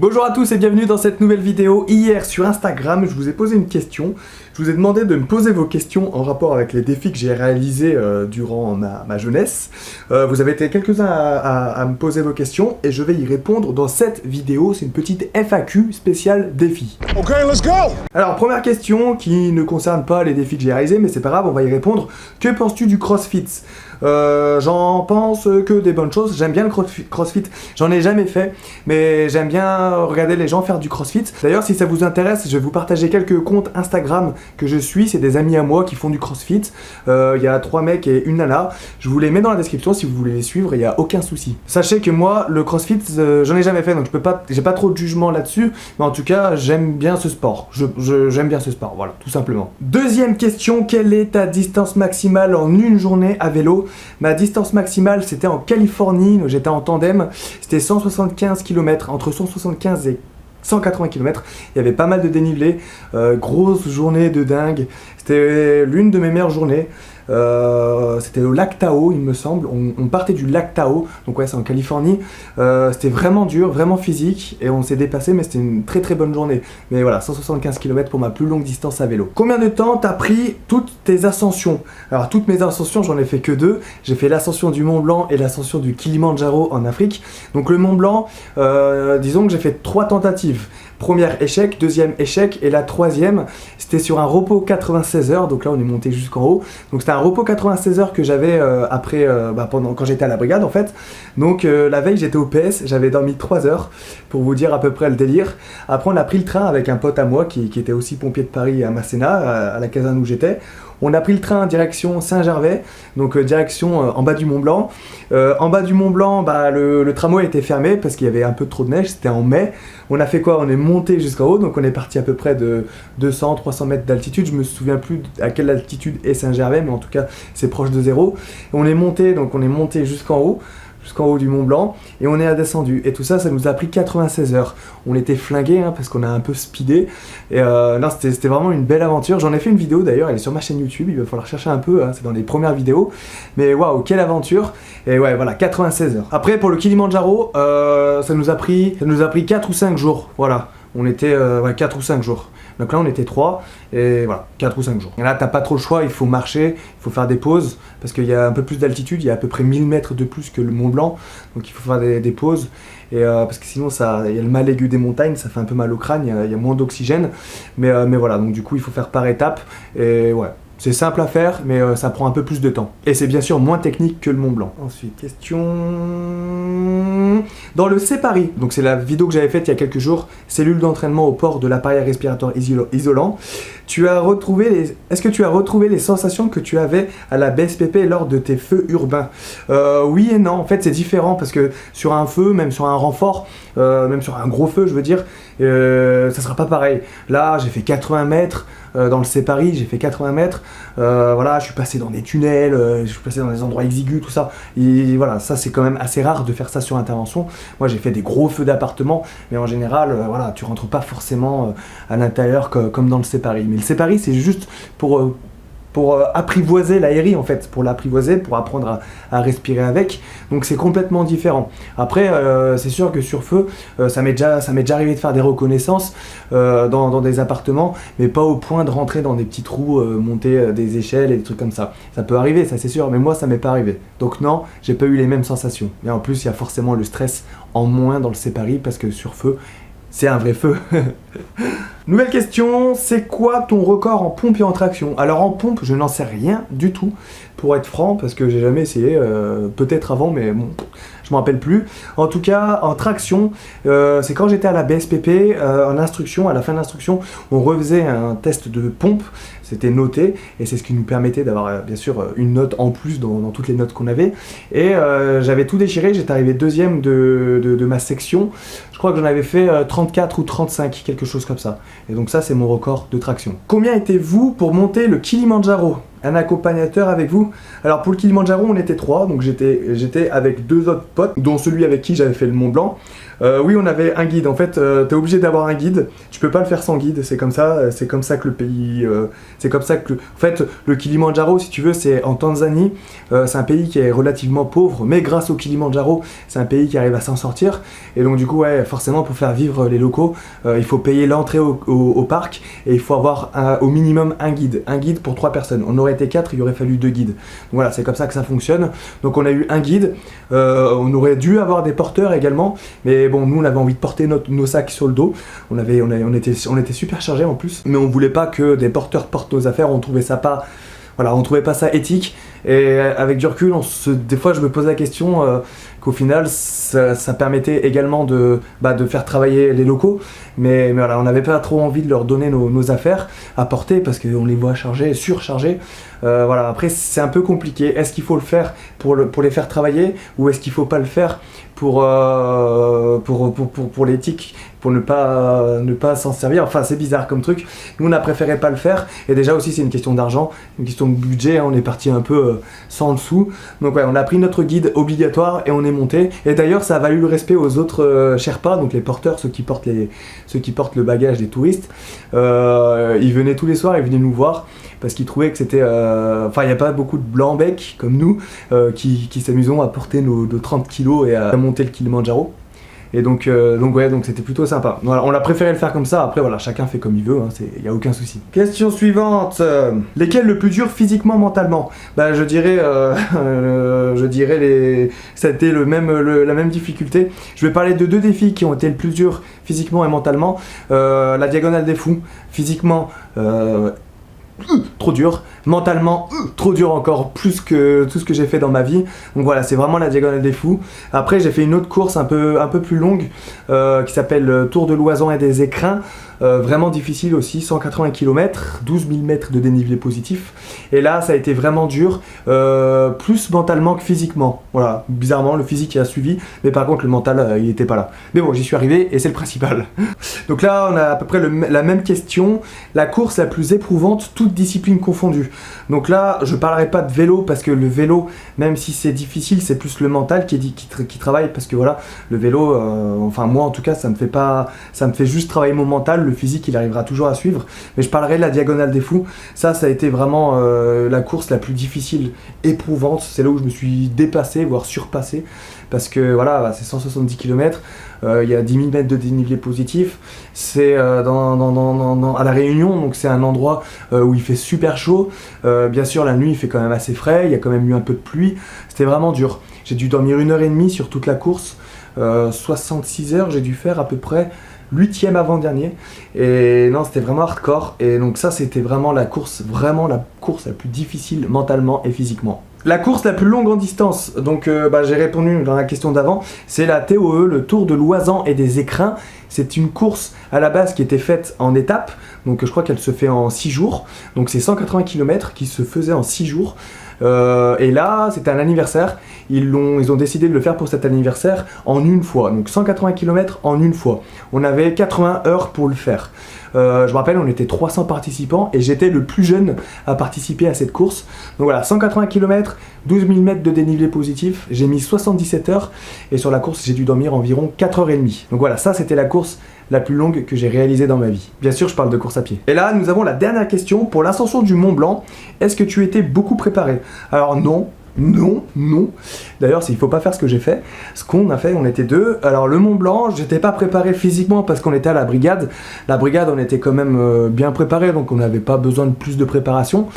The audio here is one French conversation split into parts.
Bonjour à tous et bienvenue dans cette nouvelle vidéo. Hier sur Instagram, je vous ai posé une question. Je vous ai demandé de me poser vos questions en rapport avec les défis que j'ai réalisés durant ma jeunesse. Vous avez été quelques-uns à me poser vos questions et je vais y répondre dans cette vidéo. C'est une petite FAQ spéciale défi. Ok, let's go! Alors, première question qui ne concerne pas les défis que j'ai réalisés, mais c'est pas grave, on va y répondre. Que penses-tu du CrossFit? J'en pense que des bonnes choses. J'aime bien le CrossFit. J'en ai jamais fait, mais j'aime bien regarder les gens faire du CrossFit. D'ailleurs, si ça vous intéresse, je vais vous partager quelques comptes Instagram que je suis. C'est des amis à moi qui font du CrossFit. Il y a 3 mecs et une nana. Je vous les mets dans la description si vous voulez les suivre. Il n'y a aucun souci. Sachez que moi, le CrossFit, j'en ai jamais fait, donc j'ai pas trop de jugement là-dessus. Mais en tout cas, j'aime bien ce sport. J'aime bien ce sport. Voilà, tout simplement. Deuxième question, quelle est ta distance maximale en une journée à vélo? Ma distance maximale, c'était en Californie, j'étais en tandem, c'était 175 km, entre 175 et 180 km, il y avait pas mal de dénivelé, grosse journée de dingue, c'était l'une de mes meilleures journées. C'était au lac Tahoe, il me semble. On partait du lac Tahoe, donc ouais, c'est en Californie. C'était vraiment dur, vraiment physique, et on s'est dépassé, mais c'était une très très bonne journée. Mais voilà, 175 km pour ma plus longue distance à vélo. Combien de temps t'as pris toutes tes ascensions? Alors, toutes mes ascensions, j'en ai fait que 2. J'ai fait l'ascension du Mont Blanc et l'ascension du Kilimandjaro en Afrique. Donc le Mont Blanc, disons que j'ai fait 3 tentatives. Première échec, deuxième échec, et la troisième, c'était sur un repos 96 heures, donc là on est monté jusqu'en haut. Donc c'était un repos 96 heures que j'avais après, quand j'étais à la brigade en fait. Donc la veille j'étais au PS, j'avais dormi 3 heures, pour vous dire à peu près le délire. Après on a pris le train avec un pote à moi qui était aussi pompier de Paris à Masséna, à la caserne où j'étais. On a pris le train direction Saint-Gervais, donc direction en bas du Mont Blanc. En bas du Mont Blanc, le tramway était fermé parce qu'il y avait un peu trop de neige, c'était en mai. On a fait quoi? On est monté jusqu'en haut, donc on est parti à peu près de 200-300 mètres d'altitude. Je me souviens plus à quelle altitude est Saint-Gervais, mais en tout cas c'est proche de zéro. On est monté jusqu'en haut du Mont Blanc, et on est descendu. Et tout ça, ça nous a pris 96 heures. On était flingués, parce qu'on a un peu speedé. Et non, c'était vraiment une belle aventure. J'en ai fait une vidéo d'ailleurs, elle est sur ma chaîne YouTube, il va falloir chercher un peu, c'est dans les premières vidéos. Mais waouh, quelle aventure! Et ouais, voilà, 96 heures. Après, pour le Kilimandjaro, ça nous a pris 4 ou 5 jours. Voilà, on était 4 ou 5 jours. Donc là on était 3, et voilà, 4 ou 5 jours. Et là t'as pas trop le choix, il faut marcher, il faut faire des pauses, parce qu'il y a un peu plus d'altitude, il y a à peu près 1000 mètres de plus que le Mont Blanc, donc il faut faire des pauses, et parce que sinon il y a le mal aigu des montagnes, ça fait un peu mal au crâne, il y a moins d'oxygène, mais voilà, donc du coup il faut faire par étapes, et ouais. C'est simple à faire, mais ça prend un peu plus de temps. Et c'est bien sûr moins technique que le Mont Blanc. Ensuite, question... Dans le Separi, donc c'est la vidéo que j'avais faite il y a quelques jours, cellule d'entraînement au port de l'appareil respiratoire isolant. Est-ce que tu as retrouvé les sensations que tu avais à la BSPP lors de tes feux urbains? Oui et non, en fait c'est différent, parce que sur un feu, même sur un renfort, même sur un gros feu je veux dire, ça sera pas pareil. Là j'ai fait 80 mètres, dans le Separi, j'ai fait 80 mètres, voilà, je suis passé dans des tunnels, je suis passé dans des endroits exigus, tout ça, et voilà, ça c'est quand même assez rare de faire ça sur intervention. Moi j'ai fait des gros feux d'appartement, mais en général, voilà, tu rentres pas forcément à l'intérieur comme dans le Separi. Mais le Separi c'est juste pour apprivoiser l'aérie en fait, pour l'apprivoiser, pour apprendre à respirer avec, donc c'est complètement différent. Après c'est sûr que sur feu, ça m'est déjà arrivé de faire des reconnaissances dans des appartements, mais pas au point de rentrer dans des petits trous, monter des échelles et des trucs comme ça. Ça peut arriver, ça c'est sûr, mais moi ça m'est pas arrivé. Donc non, j'ai pas eu les mêmes sensations. Et en plus il y a forcément le stress en moins dans le Separi, parce que sur feu, c'est un vrai feu. Nouvelle question, c'est quoi ton record en pompe et en traction? Alors en pompe, je n'en sais rien du tout, pour être franc, parce que j'ai jamais essayé, peut-être avant, mais bon, je m'en rappelle plus. En tout cas, en traction, c'est quand j'étais à la BSPP, en instruction, à la fin de l'instruction, on refaisait un test de pompe, c'était noté, et c'est ce qui nous permettait d'avoir bien sûr une note en plus dans toutes les notes qu'on avait. Et j'avais tout déchiré, j'étais arrivé deuxième de ma section. Je crois que j'en avais fait 34 ou 35, quelque chose comme ça. Et donc ça c'est mon record de traction. Combien étiez-vous pour monter le Kilimandjaro? un accompagnateur avec vous? Alors pour le Kilimandjaro, on était 3, donc j'étais avec 2 autres potes, dont celui avec qui j'avais fait le Mont Blanc. Oui, on avait un guide. En fait, t'es obligé d'avoir un guide. Tu peux pas le faire sans guide. C'est comme ça que le pays. C'est comme ça que. En fait, le Kilimandjaro, si tu veux, c'est en Tanzanie. C'est un pays qui est relativement pauvre, mais grâce au Kilimandjaro, c'est un pays qui arrive à s'en sortir. Et donc, du coup, ouais, forcément, pour faire vivre les locaux, il faut payer l'entrée au parc et il faut avoir au minimum un guide. Un guide pour 3 personnes. On aurait été 4, il aurait fallu 2 guides. Donc voilà, c'est comme ça que ça fonctionne. Donc, on a eu un guide. On aurait dû avoir des porteurs également, mais bon, nous on avait envie de porter nos sacs sur le dos. On était super chargés en plus, mais on voulait pas que des porteurs portent nos affaires. On trouvait pas ça éthique. Et avec du recul, des fois je me pose la question qu'au final ça permettait également de faire travailler les locaux, mais voilà, on n'avait pas trop envie de leur donner nos affaires à porter parce qu'on les voit surchargés. Voilà, après c'est un peu compliqué. Est-ce qu'il faut le faire pour les faire travailler, ou est-ce qu'il faut pas le faire pour l'éthique, pour ne pas s'en servir? Enfin, c'est bizarre comme truc. Nous on a préféré pas le faire, et déjà aussi c'est une question d'argent, une question de budget. On est parti un peu sans dessous, donc ouais, on a pris notre guide obligatoire et on est monté. Et d'ailleurs ça a valu le respect aux autres Sherpas, donc les porteurs, ceux qui portent le bagage des touristes. Ils venaient tous les soirs, ils venaient nous voir parce qu'ils trouvaient que c'était... Enfin, il n'y a pas beaucoup de blancs-becs comme nous qui s'amusons à porter nos 30 kilos et à monter le Kilimandjaro. Et donc c'était plutôt sympa. Voilà, on a préféré le faire comme ça. Après voilà, chacun fait comme il veut, il n'y a aucun souci. Question suivante. Lesquels le plus dur physiquement, mentalement? Bah je dirais c'était la même difficulté. Je vais parler de 2 défis qui ont été le plus dur physiquement et mentalement. La diagonale des fous, physiquement trop dur, mentalement trop dur, encore plus que tout ce que j'ai fait dans ma vie. Donc voilà, c'est vraiment la diagonale des fous. Après j'ai fait une autre course un peu plus longue qui s'appelle Tour de Loisan et des Écrins. Vraiment difficile aussi, 180 km, 12 000 mètres de dénivelé positif. Et là, ça a été vraiment dur, plus mentalement que physiquement. Voilà, bizarrement, le physique a suivi, mais par contre, le mental, il n'était pas là. Mais bon, j'y suis arrivé et c'est le principal. Donc là, on a à peu près la même question. La course la plus éprouvante, toute discipline confondue. Donc là, je parlerai pas de vélo, parce que le vélo, même si c'est difficile, c'est plus le mental qui travaille, parce que voilà, le vélo, enfin moi en tout cas, ça me fait juste travailler mon mental. Le physique, il arrivera toujours à suivre. Mais je parlerai de la diagonale des fous. Ça a été vraiment la course la plus difficile, éprouvante. C'est là où je me suis dépassé, voire surpassé. Parce que voilà, c'est 170 km, il y a 10 000 mètres de dénivelé positif. C'est à La Réunion, donc c'est un endroit où il fait super chaud. Bien sûr, la nuit, il fait quand même assez frais. Il y a quand même eu un peu de pluie. C'était vraiment dur. J'ai dû dormir 1h30 sur toute la course. 66 heures, j'ai dû faire à peu près. 8e avant-dernier, et non, c'était vraiment hardcore. Et donc ça, c'était vraiment la course la plus difficile mentalement et physiquement. La course la plus longue en distance, donc j'ai répondu dans la question d'avant, c'est la TOE, le Tour de Loisan et des Écrins. C'est une course à la base qui était faite en étapes, donc je crois qu'elle se fait en 6 jours, donc c'est 180 km qui se faisait en 6 jours. Et là, c'était un anniversaire. Ils ont décidé de le faire pour cet anniversaire en une fois. Donc 180 km en une fois. On avait 80 heures pour le faire. Je me rappelle, on était 300 participants et j'étais le plus jeune à participer à cette course. Donc voilà, 180 km, 12 000 mètres de dénivelé positif. J'ai mis 77 heures et sur la course, j'ai dû dormir environ 4h30. Donc voilà, ça c'était la course la plus longue que j'ai réalisée dans ma vie. Bien sûr, je parle de course à pied. Et là, nous avons la dernière question. Pour l'ascension du Mont Blanc, est-ce que tu étais beaucoup préparé? Alors non. D'ailleurs, il faut pas faire ce que j'ai fait. Ce qu'on a fait, on était 2. Alors le Mont Blanc, j'étais pas préparé physiquement parce qu'on était à la brigade. La brigade, on était quand même bien préparé, donc on n'avait pas besoin de plus de préparation.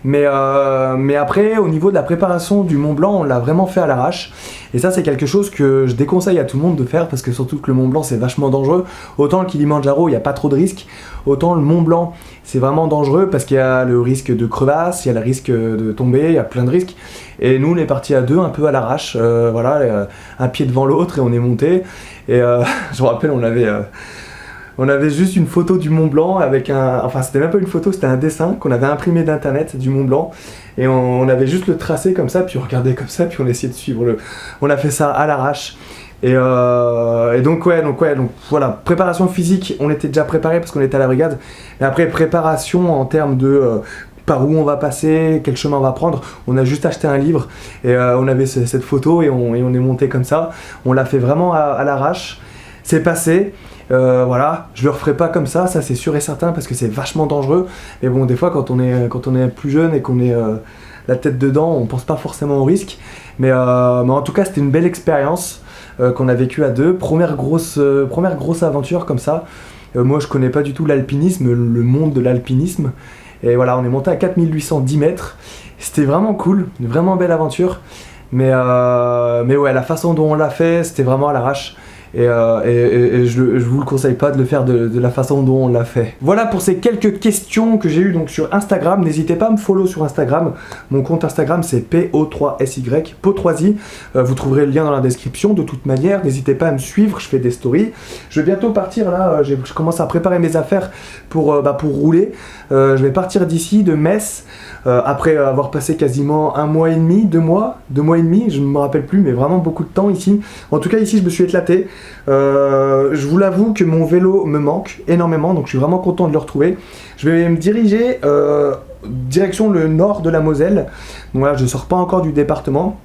Mais après, au niveau de la préparation du Mont Blanc, on l'a vraiment fait à l'arrache. Et ça, c'est quelque chose que je déconseille à tout le monde de faire, parce que surtout que le Mont Blanc, c'est vachement dangereux. Autant le Kilimandjaro, il n'y a pas trop de risques. Autant le Mont Blanc, c'est vraiment dangereux parce qu'il y a le risque de crevasse, il y a le risque de tomber, il y a plein de risques. Et nous, on est partis à 2, un peu à l'arrache, voilà, un pied devant l'autre, et on est monté. Et je me rappelle, on avait juste une photo du Mont Blanc avec enfin c'était même pas une photo, c'était un dessin qu'on avait imprimé d'internet du Mont Blanc, et on avait juste le tracé comme ça, puis on regardait comme ça, puis on essayait de suivre on a fait ça à l'arrache. Et donc voilà, préparation physique, on était déjà préparé parce qu'on était à la brigade. Et après, préparation en termes de par où on va passer, quel chemin on va prendre. On a juste acheté un livre et on avait cette photo et on est monté comme ça. On l'a fait vraiment à l'arrache. C'est passé. Voilà, je le referai pas comme ça c'est sûr et certain parce que c'est vachement dangereux. Mais bon, des fois quand on est plus jeune et qu'on est la tête dedans, on pense pas forcément au risque. Mais en tout cas, c'était une belle expérience qu'on a vécue à deux. Première grosse aventure comme ça. Moi, je connais pas du tout l'alpinisme, le monde de l'alpinisme. Et voilà, on est monté à 4810 mètres. C'était vraiment cool, une vraiment belle aventure. Mais ouais, la façon dont on l'a fait, c'était vraiment à l'arrache. Et je vous le conseille pas de le faire de la façon dont on l'a fait. Voilà pour ces quelques questions que j'ai eues donc sur Instagram. N'hésitez pas à me follow sur Instagram. Mon compte Instagram c'est PO3SY, Po3I. Vous trouverez le lien dans la description de toute manière. N'hésitez pas à me suivre, je fais des stories. Je vais bientôt partir là, je commence à préparer mes affaires pour rouler. Je vais partir d'ici, de Metz, après avoir passé quasiment 1 mois et demi, 2 mois et demi, je ne me rappelle plus, mais vraiment beaucoup de temps ici. En tout cas ici je me suis éclaté. Je vous l'avoue que mon vélo me manque énormément, donc je suis vraiment content de le retrouver. Je vais me diriger direction le nord de la Moselle. Donc voilà, je ne sors pas encore du département.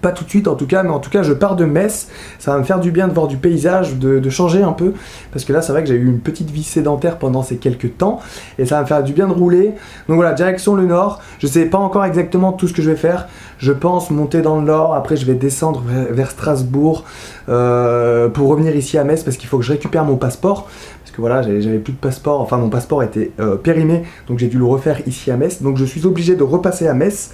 Pas tout de suite en tout cas, mais en tout cas je pars de Metz. Ça va me faire du bien de voir du paysage, de changer un peu, parce que là c'est vrai que j'ai eu une petite vie sédentaire pendant ces quelques temps, et ça va me faire du bien de rouler. Donc voilà, direction le nord. Je sais pas encore exactement tout ce que je vais faire. Je pense monter dans le nord, après je vais descendre vers Strasbourg pour revenir ici à Metz, parce qu'il faut que je récupère mon passeport. Parce que voilà, j'avais plus de passeport, enfin mon passeport était périmé, donc j'ai dû le refaire ici à Metz. Donc je suis obligé de repasser à Metz.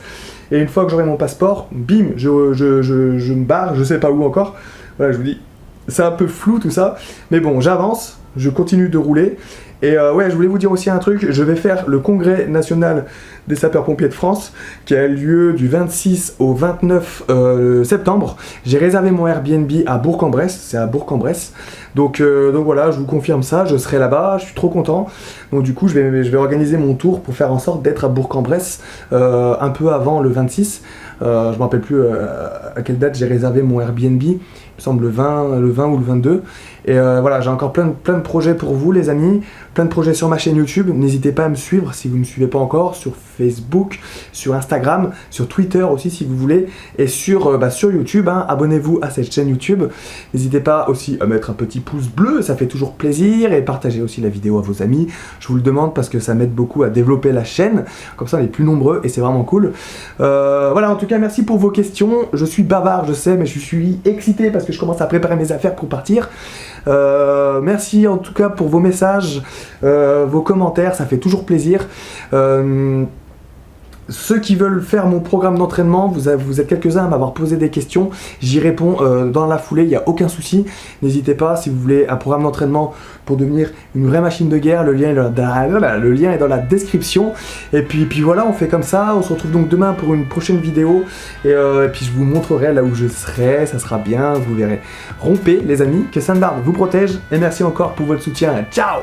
Et une fois que j'aurai mon passeport, bim, je me barre, je sais pas où encore. Voilà, je vous dis, c'est un peu flou tout ça. Mais bon, j'avance, je continue de rouler. Et ouais, je voulais vous dire aussi un truc, je vais faire le congrès national des sapeurs-pompiers de France qui a lieu du 26 au 29 septembre. J'ai réservé mon Airbnb à Bourg-en-Bresse, c'est à Bourg-en-Bresse. Donc voilà, je vous confirme ça, je serai là-bas, je suis trop content. Donc du coup, je vais organiser mon tour pour faire en sorte d'être à Bourg-en-Bresse un peu avant le 26. Je ne me rappelle plus à quelle date j'ai réservé mon Airbnb, il me semble le 20 ou le 22. Et voilà, j'ai encore plein de projets pour vous les amis, plein de projets sur ma chaîne YouTube. N'hésitez pas à me suivre si vous ne me suivez pas encore, sur Facebook, sur Instagram, sur Twitter aussi si vous voulez, et sur YouTube, hein, abonnez-vous à cette chaîne YouTube. N'hésitez pas aussi à mettre un petit pouce bleu, ça fait toujours plaisir, et partagez aussi la vidéo à vos amis. Je vous le demande parce que ça m'aide beaucoup à développer la chaîne, comme ça on est plus nombreux et c'est vraiment cool. Voilà, en tout cas merci pour vos questions. Je suis bavard, je sais, mais je suis excité parce que je commence à préparer mes affaires pour partir. Merci en tout cas pour vos messages, vos commentaires, ça fait toujours plaisir. Ceux qui veulent faire mon programme d'entraînement, vous êtes quelques-uns à m'avoir posé des questions, j'y réponds dans la foulée, il n'y a aucun souci. N'hésitez pas, si vous voulez un programme d'entraînement pour devenir une vraie machine de guerre, le lien est dans la description. Et puis voilà, on fait comme ça, on se retrouve donc demain pour une prochaine vidéo. Et puis je vous montrerai là où je serai, ça sera bien, vous verrez. Rompez les amis, que Sainte-Barbe vous protège, et merci encore pour votre soutien, ciao!